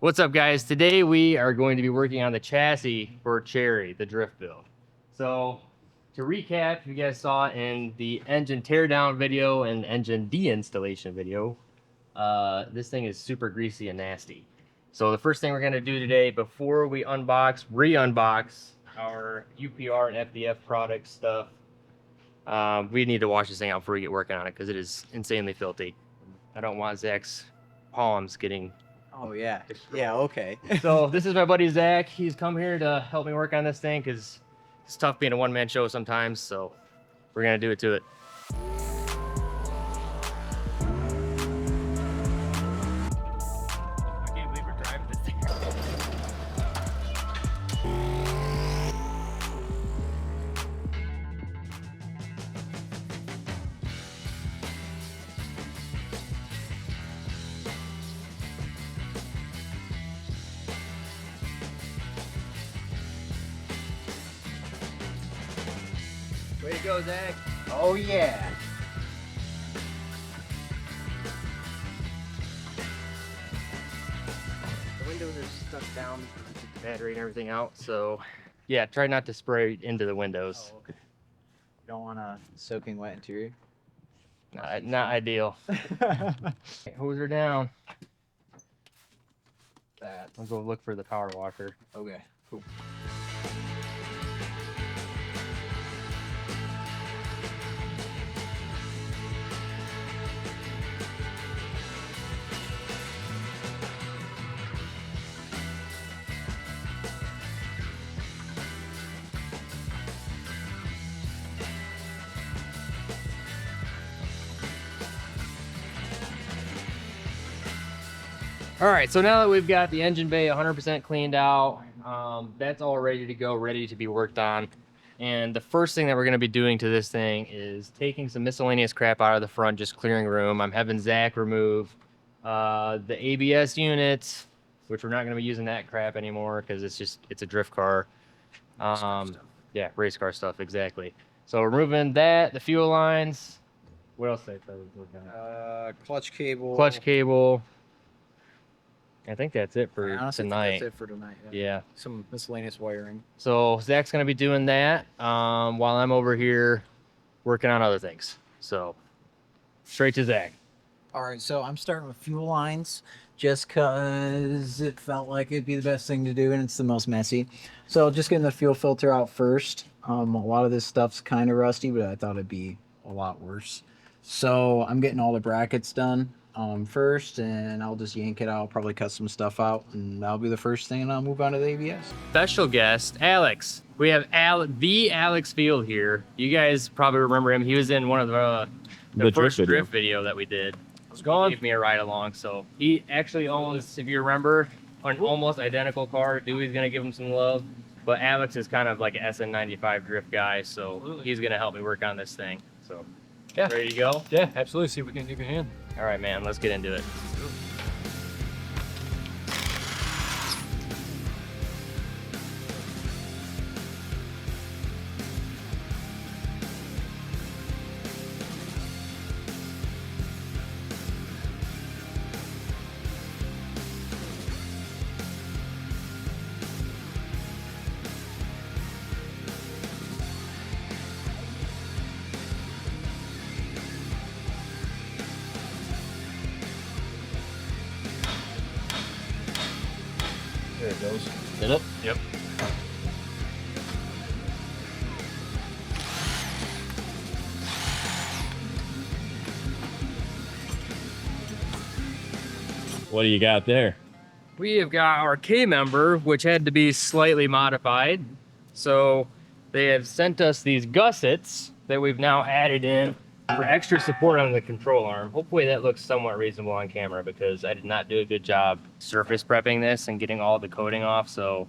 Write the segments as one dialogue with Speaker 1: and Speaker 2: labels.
Speaker 1: What's up, guys? Today we are going to be working on the chassis for Cherry, the drift build. So to recap, you guys saw in the engine teardown video and engine deinstallation video, this thing is super greasy and nasty. So the first thing we're going to do today, before we re-unbox our UPR and FDF product stuff, we need to wash this thing out before we get working on it because it is insanely filthy. I don't want Zach's palms getting...
Speaker 2: Oh yeah, yeah, okay.
Speaker 1: So this is my buddy Zach. He's come here to help me work on this thing because it's tough being a one-man show sometimes. So we're gonna do it to it. I can't believe we're driving this thing. Way to go, Zach.
Speaker 2: Oh yeah.
Speaker 1: The windows are stuck down to keep the battery and everything out. So yeah, try not to spray into the windows.
Speaker 2: Oh, okay. You don't want a soaking wet interior?
Speaker 1: Not ideal. Hose her down. I'll go look for the power washer.
Speaker 2: Okay, cool.
Speaker 1: All right, so now that we've got the engine bay 100% cleaned out, that's all ready to go, ready to be worked on. And the first thing that we're gonna be doing to this thing is taking some miscellaneous crap out of the front, just clearing room. I'm having Zach remove the ABS unit, which we're not gonna be using that crap anymore because it's a drift car. Yeah, race car stuff, exactly. So we're removing that, the fuel lines. What else did I look at?
Speaker 2: Clutch cable.
Speaker 1: Clutch cable. I think that's it for
Speaker 2: Honestly,
Speaker 1: tonight.
Speaker 2: that's it for tonight.
Speaker 1: Yeah.
Speaker 2: Some miscellaneous wiring.
Speaker 1: So Zach's gonna be doing that while I'm over here working on other things. So straight to Zach.
Speaker 2: All right, so I'm starting with fuel lines just because it felt like it'd be the best thing to do and it's the most messy. So just getting the fuel filter out first. A lot of this stuff's kind of rusty, but I thought it'd be a lot worse. So I'm getting all the brackets done first, and I'll just yank it out, probably cut some stuff out, and that'll be the first thing, and I'll move on to the ABS.
Speaker 1: Special guest, Alex. We have the Alex Field here. You guys probably remember him. He was in one of the first drift video that we did. He gave me a ride along. So he actually owns, if you remember, an almost identical car. Dewey's gonna give him some love, but Alex is kind of like an SN95 drift guy, so he's gonna help me work on this thing. So
Speaker 3: Yeah.
Speaker 1: ready to go?
Speaker 3: Yeah, absolutely. See if we can give you a hand.
Speaker 1: All right, man, let's get into it.
Speaker 3: There it goes.
Speaker 1: Did it? Yep.
Speaker 3: What do you got there?
Speaker 1: We have got our K member, which had to be slightly modified. So they have sent us these gussets that we've now added in for extra support on the control arm. Hopefully that looks somewhat reasonable on camera because I did not do a good job surface prepping this and getting all the coating off. So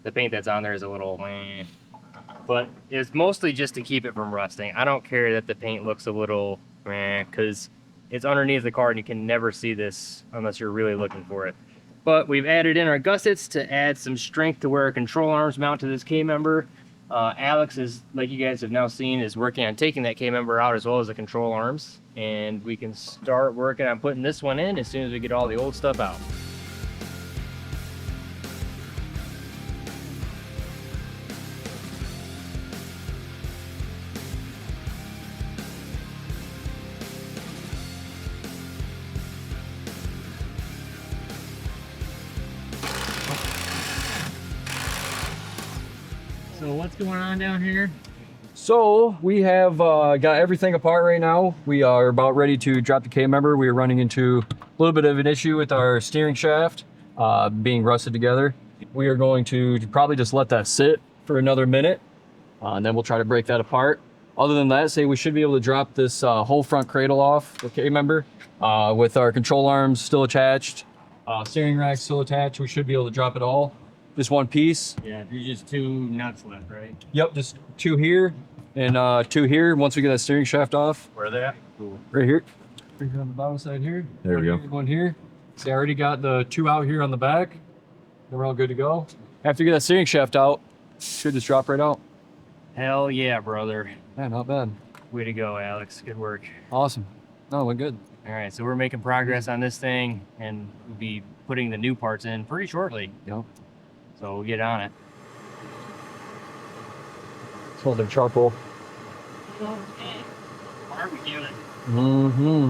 Speaker 1: the paint that's on there is a little meh. But it's mostly just to keep it from rusting. I don't care that the paint looks a little meh because it's underneath the car and you can never see this unless you're really looking for it. But we've added in our gussets to add some strength to where our control arms mount to this K-member. Alex is, like you guys have now seen, is working on taking that K-member out as well as the control arms. And we can start working on putting this one in as soon as we get all the old stuff out. So what's going on down here?
Speaker 4: So we have got everything apart right now. We are about ready to drop the K-member. We are running into a little bit of an issue with our steering shaft being rusted together. We are going to probably just let that sit for another minute, and then we'll try to break that apart. Other than that, say we should be able to drop this whole front cradle off the K-member with our control arms still attached, steering rack still attached. We should be able to drop it all. Just one piece.
Speaker 1: Yeah, there's just 2 nuts left, right?
Speaker 4: Yep, just 2 here and 2 here. Once we get that steering shaft off,
Speaker 1: Where are they at?
Speaker 4: right here. Right here on the bottom side here.
Speaker 3: There we
Speaker 4: One
Speaker 3: go.
Speaker 4: here, one here. See, I already got the 2 out here on the back. And we're all good to go. After you get that steering shaft out, should just drop right out.
Speaker 1: Hell yeah, brother.
Speaker 4: Yeah, not bad.
Speaker 1: Way to go, Alex. Good work.
Speaker 4: Awesome. No, it went good.
Speaker 1: All right, so we're making progress on this thing, and we'll be putting the new parts in pretty shortly.
Speaker 4: Yep.
Speaker 1: So we'll get on it.
Speaker 4: Smells like charcoal.
Speaker 1: Barbecue it.
Speaker 4: Mm-hmm.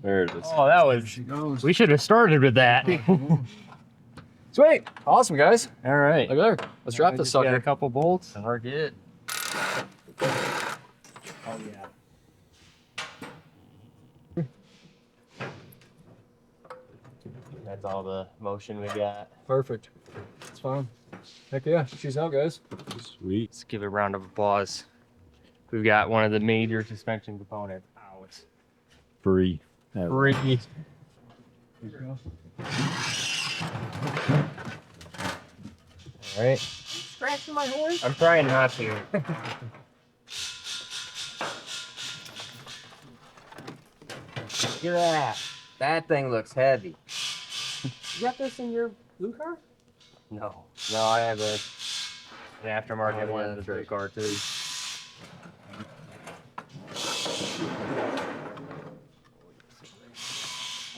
Speaker 3: There it is.
Speaker 1: Oh, that was.
Speaker 4: She goes.
Speaker 1: We should have started with that.
Speaker 4: Sweet. Awesome, guys.
Speaker 1: All right.
Speaker 4: Look there. Let's drop this
Speaker 1: Got a
Speaker 4: sucker.
Speaker 1: couple bolts, and we're good.
Speaker 2: Oh yeah.
Speaker 1: That's all the motion we got.
Speaker 4: Perfect. It's fine. Heck yeah. She's out, guys.
Speaker 3: Sweet.
Speaker 1: Let's give a round of applause. We've got one of the major suspension components out.
Speaker 3: Free.
Speaker 1: Free. All right.
Speaker 2: Scratching my horse?
Speaker 1: I'm trying not to.
Speaker 2: Look at that. That thing looks heavy. You got this in your blue car?
Speaker 1: No, I have an aftermarket
Speaker 2: Oh,
Speaker 1: one
Speaker 2: yeah,
Speaker 1: in the
Speaker 2: that's
Speaker 1: blue
Speaker 2: right.
Speaker 1: car too.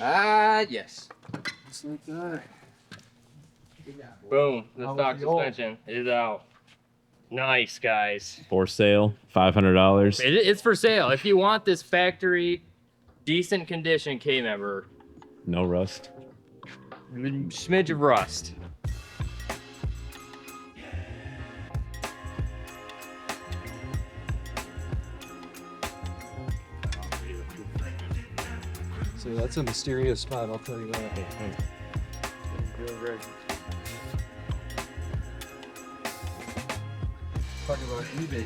Speaker 2: Ah, yes.
Speaker 4: Just like that.
Speaker 1: Boom, the
Speaker 4: How
Speaker 1: stock
Speaker 4: was the old?
Speaker 1: suspension is out. Nice, guys.
Speaker 3: For sale, $500.
Speaker 1: It's for sale. If you want this factory, decent condition K-member,
Speaker 3: No rust.
Speaker 1: smidge of rust.
Speaker 4: So that's a mysterious spot, I'll tell you that. Talking about eBay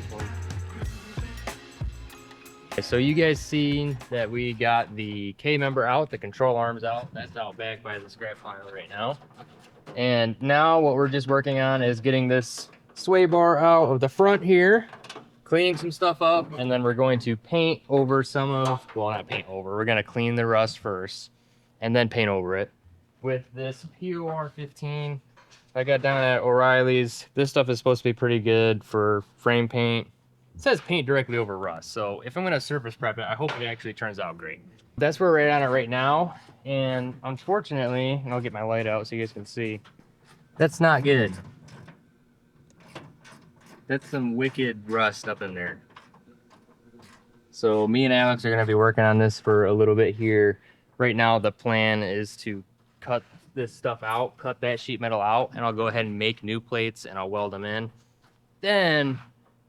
Speaker 4: for
Speaker 1: So you guys seen that we got the K-member out, the control arms out. That's out back by the scrap pile right now. And now what we're just working on is getting this sway bar out of the front here, cleaning some stuff up, and then we're going to paint over some of, well, not paint over, we're going to clean the rust first and then paint over it with this POR 15 I got down at O'Reilly's. This stuff is supposed to be pretty good for frame paint. It says paint directly over rust, so if I'm gonna surface prep it, I hope it actually turns out great. That's where we're at on it right now, and unfortunately, and I'll get my light out so you guys can see, that's not good. That's some wicked rust up in there. So me and Alex are gonna be working on this for a little bit here. Right now, the plan is to cut this stuff out, cut that sheet metal out, and I'll go ahead and make new plates and I'll weld them in. Then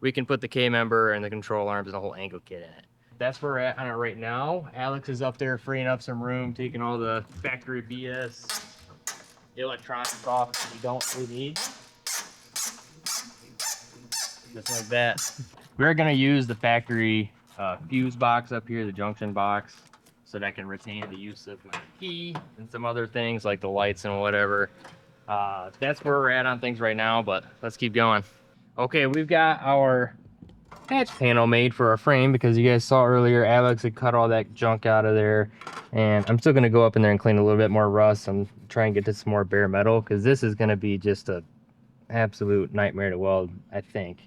Speaker 1: we can put the K-member and the control arms and the whole angle kit in it. That's where we're at on it right now. Alex is up there freeing up some room, taking all the factory BS electronics off that you don't really need. Just like that. We're gonna use the factory fuse box up here, the junction box, so that I can retain the use of my key and some other things like the lights and whatever. That's where we're at on things right now, but let's keep going. Okay, we've got our patch panel made for our frame because you guys saw earlier Alex had cut all that junk out of there, and I'm still gonna go up in there and clean a little bit more rust and try and get to some more bare metal because this is gonna be just a absolute nightmare to weld, I think.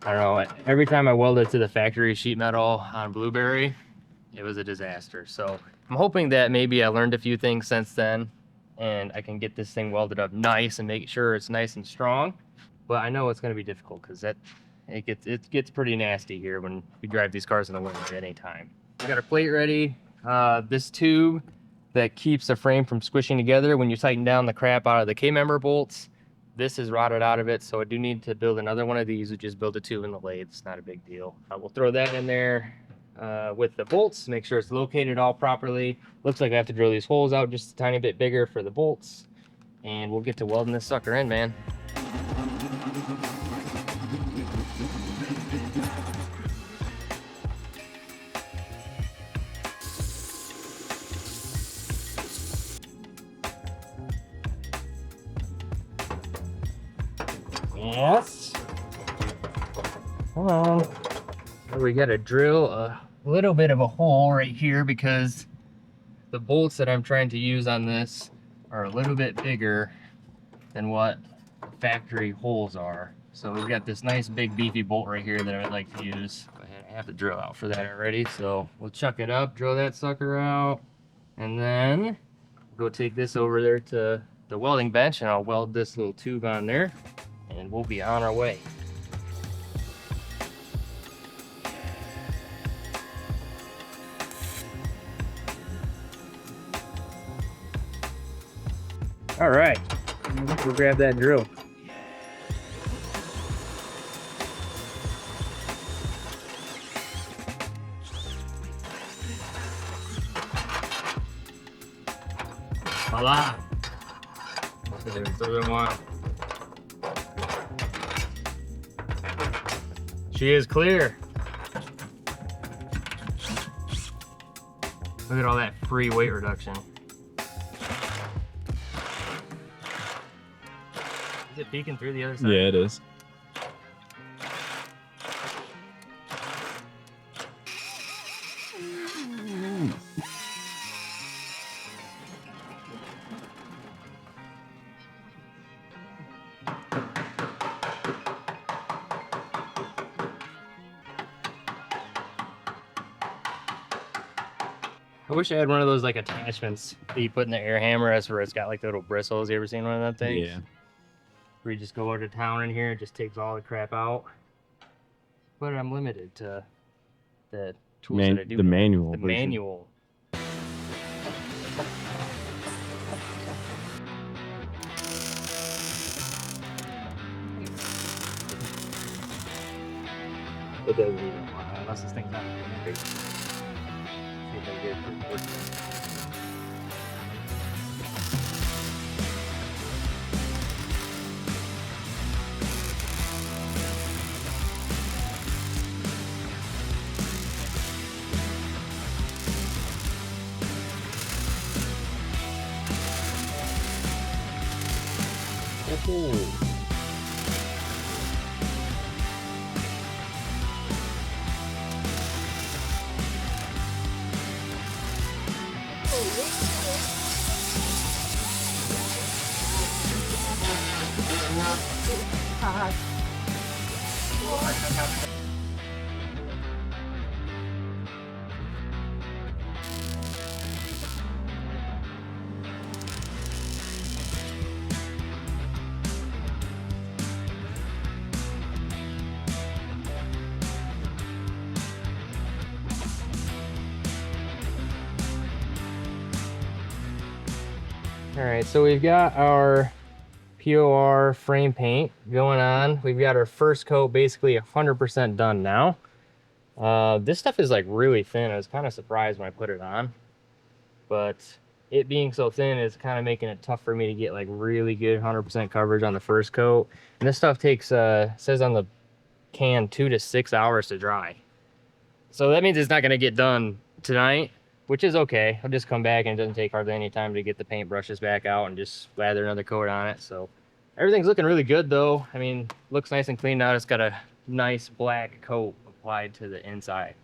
Speaker 1: I don't know, every time I welded to the factory sheet metal on Blueberry, it was a disaster. So I'm hoping that maybe I learned a few things since then and I can get this thing welded up nice and make sure it's nice and strong. But I know it's gonna be difficult because it gets pretty nasty here when we drive these cars in the winter at any time. We got our plate ready. This tube that keeps the frame from squishing together when you tighten down the crap out of the K-member bolts, this is rotted out of it, so I do need to build another one of these. We just build a tube in the lathe. It's not a big deal. We'll throw that in there with the bolts, make sure it's located all properly. Looks like I have to drill these holes out just a tiny bit bigger for the bolts, and we'll get to welding this sucker in, man. Yes. Come on. We got to drill a little bit of a hole right here because the bolts that I'm trying to use on this are a little bit bigger than what factory holes are. So we've got this nice big beefy bolt right here that I'd like to use. I have the drill out for that already, so we'll chuck it up, drill that sucker out, and then go take this over there to the welding bench and I'll weld this little tube on there and we'll be on our way. All right, we'll grab that drill. Voila! She is clear. Look at all that free weight reduction. Is it peeking through the other side?
Speaker 3: Yeah, it is.
Speaker 1: I wish I had one of those like attachments that you put in the air hammer as where it's got like the little bristles. You ever seen one of them things?
Speaker 3: Yeah.
Speaker 1: Where you just go over to town in here, it just takes all the crap out. But I'm limited to the tools that I do.
Speaker 3: The manual.
Speaker 1: The
Speaker 3: version.
Speaker 1: manual. It doesn't even unless this thing's not great. See if I can get it to work. Oh. All right, so we've got our POR frame paint going on. We've got our first coat basically 100% done now. This stuff is like really thin. I was kind of surprised when I put it on, but it being so thin is kind of making it tough for me to get like really good 100% coverage on the first coat. And this stuff takes, says on the can 2 to 6 hours to dry. So that means it's not gonna get done tonight, which is okay. I'll just come back and it doesn't take hardly any time to get the paint brushes back out and just lather another coat on it. So everything's looking really good though. I mean, looks nice and clean now. It's got a nice black coat applied to the inside.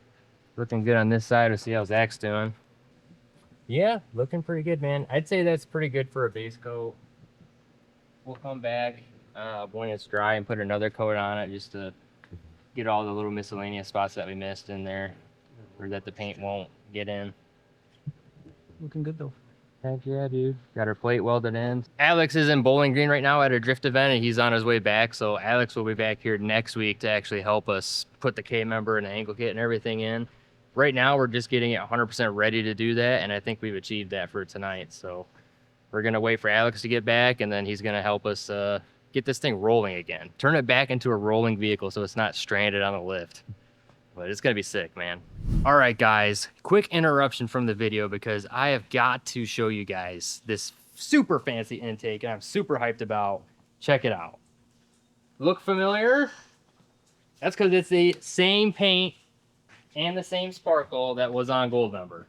Speaker 1: Looking good on this side. We'll see how Zach's doing. Yeah, looking pretty good, man. I'd say that's pretty good for a base coat. We'll come back when it's dry and put another coat on it just to get all the little miscellaneous spots that we missed in there or that the paint won't get in.
Speaker 2: Looking good though.
Speaker 1: Heck yeah, dude. Got our plate welded in. Alex is in Bowling Green right now at a drift event, and he's on his way back. So Alex will be back here next week to actually help us put the K-member and the ankle kit and everything in. Right now, we're just getting it 100% ready to do that, and I think we've achieved that for tonight. So we're going to wait for Alex to get back, and then he's going to help us get this thing rolling again. Turn it back into a rolling vehicle so it's not stranded on the lift. But it's gonna be sick, man. All right, guys, quick interruption from the video because I have got to show you guys this super fancy intake and I'm super hyped about. Check it out. Look familiar? That's because it's the same paint and the same sparkle that was on Goldmember.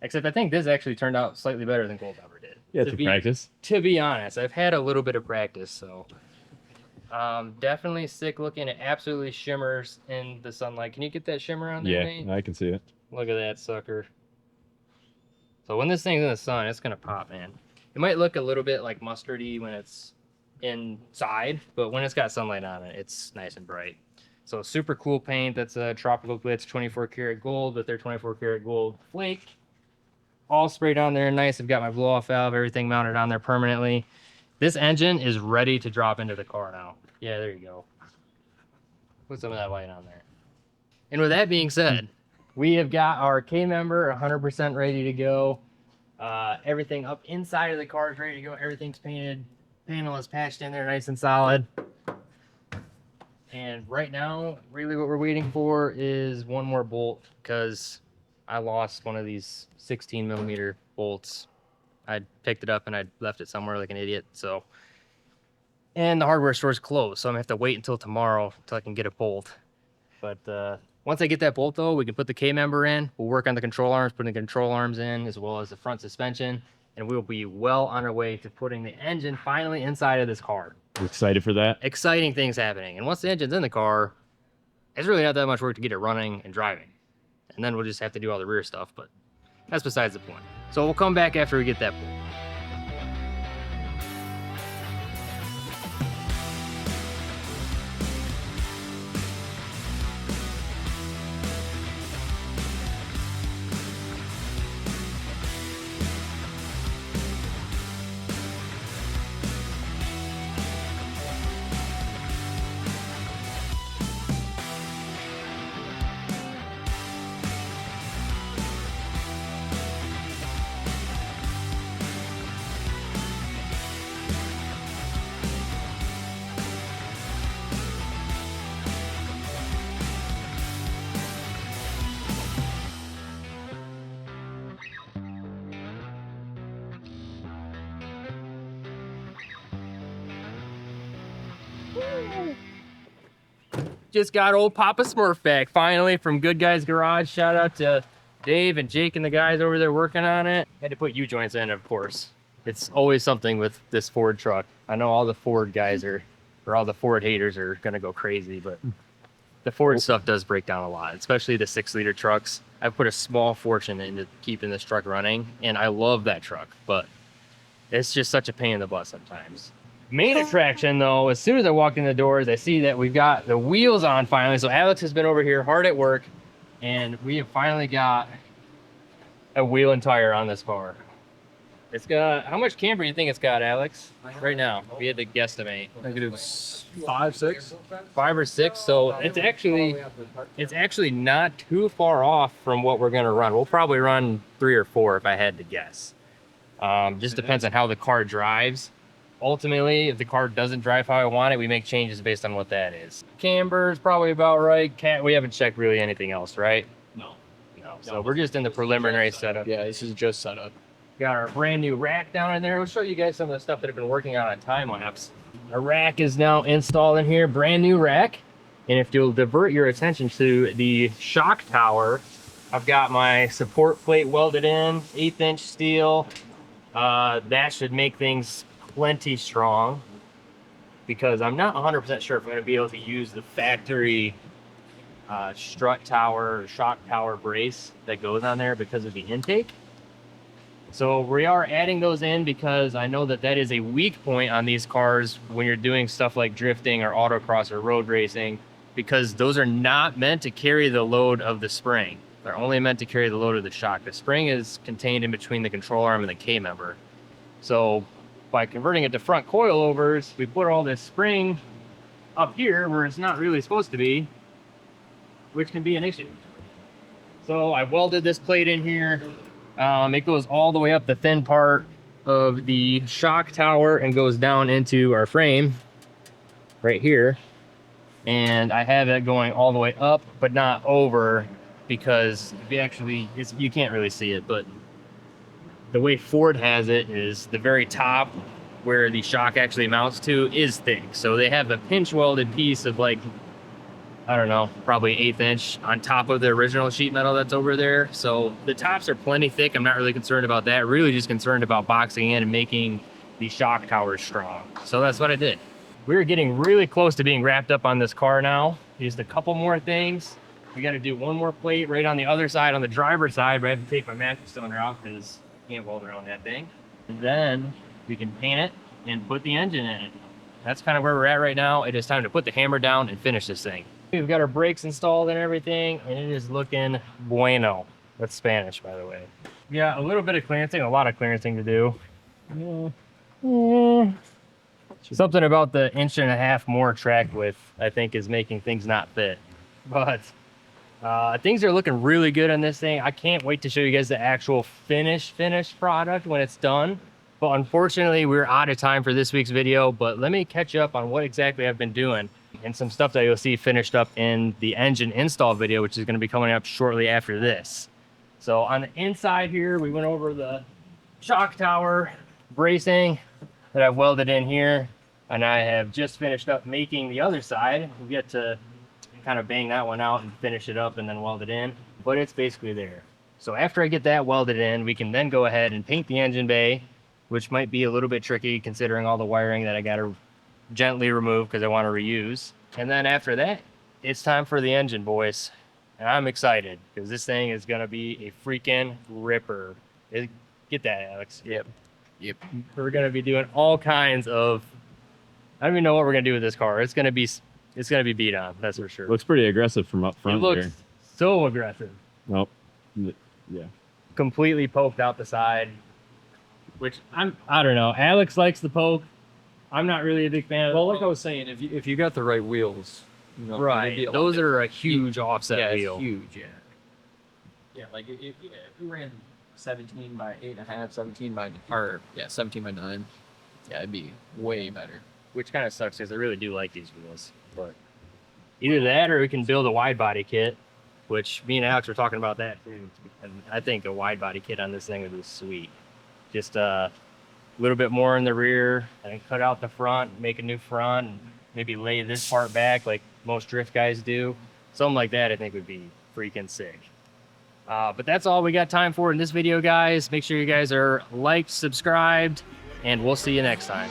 Speaker 1: Except I think this actually turned out slightly better than Goldmember did.
Speaker 3: Yeah, to practice.
Speaker 1: To be honest, I've had a little bit of practice, so. Definitely sick looking. It absolutely shimmers in the sunlight. Can you get that shimmer on there, Nate?
Speaker 3: Yeah, I can see it.
Speaker 1: Look at that sucker. So when this thing's in the sun, it's gonna pop, man. It might look a little bit like mustardy when it's inside, but when it's got sunlight on it, it's nice and bright. So super cool paint. That's a Tropical Glitz 24 karat gold with their 24 karat gold flake. All sprayed on there nice. I've got my blow off valve, everything mounted on there permanently. This engine is ready to drop into the car now. Yeah, there you go. Put some of that light on there. And with that being said, we have got our K-member 100% ready to go. Everything up inside of the car is ready to go. Everything's painted. Panel is patched in there nice and solid. And right now, really what we're waiting for is one more bolt because I lost one of these 16 millimeter bolts. I picked it up and I left it somewhere like an idiot. So, and the hardware store's closed, so I'm gonna have to wait until tomorrow until I can get a bolt. But once I get that bolt though, we can put the K-member in. We'll work on the control arms, putting the control arms in as well as the front suspension, and we'll be well on our way to putting the engine finally inside of this car.
Speaker 3: You excited for that?
Speaker 1: Exciting things happening. And once the engine's in the car, it's really not that much work to get it running and driving. And then we'll just have to do all the rear stuff, but that's besides the point. So we'll come back after we get that bolt. Just got old Papa Smurf back finally from Good Guys Garage. Shout out to Dave and Jake and the guys over there working on it. Had to put U-joints in, of course. It's always something with this Ford truck. I know all the Ford guys or all the Ford haters are gonna go crazy, but the Ford stuff does break down a lot, especially the 6-liter trucks. I put a small fortune into keeping this truck running, and I love that truck, but it's just such a pain in the butt sometimes. Main attraction though, as soon as I walked in the doors, I see that we've got the wheels on finally. So Alex has been over here hard at work, and we have finally got a wheel and tire on this car. It's got, how much camber do you think it's got, Alex? Right now, we had to guesstimate.
Speaker 4: I think it's 5, 6.
Speaker 1: 5 or 6, so it's actually not too far off from what we're gonna run. We'll probably run 3 or 4 if I had to guess. Just depends on how the car drives. Ultimately, if the car doesn't drive how I want it, we make changes based on what that is. Camber is probably about right. We haven't checked really anything else, right?
Speaker 4: No.
Speaker 1: So we're just in the preliminary setup.
Speaker 4: Yeah, this is just setup.
Speaker 1: Got our brand new rack down in there. We'll show you guys some of the stuff that I've been working on time lapse. Our rack is now installed in here, brand new rack. And if you'll divert your attention to the shock tower, I've got my support plate welded in, 1/8" steel. That should make things plenty strong because I'm not 100% sure if I'm going to be able to use the factory strut tower or shock tower brace that goes on there because of the intake. So we are adding those in because I know that that is a weak point on these cars when you're doing stuff like drifting or autocross or road racing, because those are not meant to carry the load of the spring. They're only meant to carry the load of the shock. The spring is contained in between the control arm and the K-member. So by converting it to front coilovers, we put all this spring up here where it's not really supposed to be, which can be an issue. So I welded this plate in here. It goes all the way up the thin part of the shock tower and goes down into our frame right here. And I have it going all the way up, but not over, because if you actually, you can't really see it, but the way Ford has it is the very top where the shock actually mounts to is thick. So they have a pinch welded piece of like, I don't know, probably 1/8 inch on top of the original sheet metal that's over there. So the tops are plenty thick. I'm not really concerned about that. Really just concerned about boxing in and making the shock towers strong. So that's what I did. We're getting really close to being wrapped up on this car now. Just a couple more things. We got to do one more plate right on the other side, on the driver's side, but I have to take my mattress cylinder off because I can't weld around that thing. And then we can paint it and put the engine in it. That's kind of where we're at right now. It is time to put the hammer down and finish this thing. We've got our brakes installed and everything, and it is looking bueno. That's Spanish, by the way. Yeah, a little bit of clearancing, a lot of clearancing to do. Something about the 1.5 inch more track width, I think, is making things not fit. But things are looking really good on this thing. I can't wait to show you guys the actual finished product when it's done. But unfortunately, we're out of time for this week's video. But let me catch up on what exactly I've been doing and some stuff that you'll see finished up in the engine install video, which is going to be coming up shortly after this. So on the inside here, we went over the shock tower bracing that I've welded in here, and I have just finished up making the other side. We get to kind of bang that one out and finish it up and then weld it in, but it's basically there. So after I get that welded in, we can then go ahead and paint the engine bay, which might be a little bit tricky considering all the wiring that I got to gently remove because I want to reuse. And then after that, it's time for the engine, boys. And I'm excited because this thing is going to be a freaking ripper. Get that, Alex. Yep. We're going to be doing all kinds of, I don't even know what we're going to do with this car. It's going to be beat on, that's for sure.
Speaker 3: Looks pretty aggressive from up front.
Speaker 1: It looks
Speaker 3: here.
Speaker 1: so aggressive.
Speaker 3: Nope. Yeah.
Speaker 1: Completely poked out the side, which I don't know. Alex likes the poke. I'm not really a big fan of
Speaker 4: Well,
Speaker 1: the
Speaker 4: like I was saying, if you got the right wheels, you know,
Speaker 1: right.
Speaker 4: it'd be a lot
Speaker 1: Those
Speaker 4: different.
Speaker 1: are a huge offset
Speaker 4: Yeah,
Speaker 1: wheel.
Speaker 4: it's huge, yeah. Yeah, like if we ran 17 by 8.5, 17 by, or yeah, 17 by 9, yeah, it'd be way better.
Speaker 1: Which kind of sucks because I really do like these wheels. But either that or we can build a wide body kit, which me and Alex were talking about that too. And I think a wide body kit on this thing would be sweet. Just a little bit more in the rear and cut out the front, make a new front, and maybe lay this part back like most drift guys do. Something like that I think would be freaking sick. But that's all we got time for in this video, guys. Make sure you guys are liked, subscribed, and we'll see you next time.